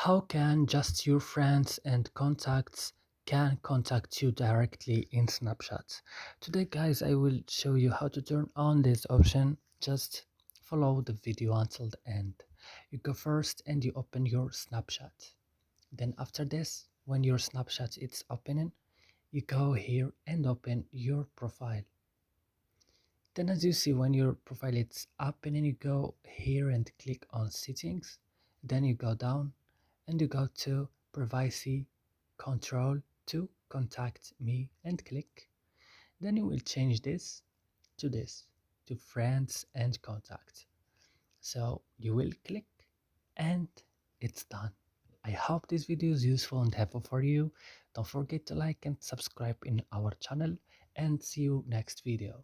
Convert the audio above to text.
How can just your friends and contacts can contact you directly in Snapchat? Today guys, I will show you how to turn on this option. Just follow the video until the end. You go first and you open your Snapchat. Then after this, when your Snapchat is opening, you go here and open your profile. Then as you see, when your profile is opening, you go here and click on settings. Then you go down and you go to privacy control to contact me and click. Then you will change this to friends and contacts. So you will click and it's done. I hope this video is useful and helpful for you. Don't forget to like and subscribe in our channel and see you next video.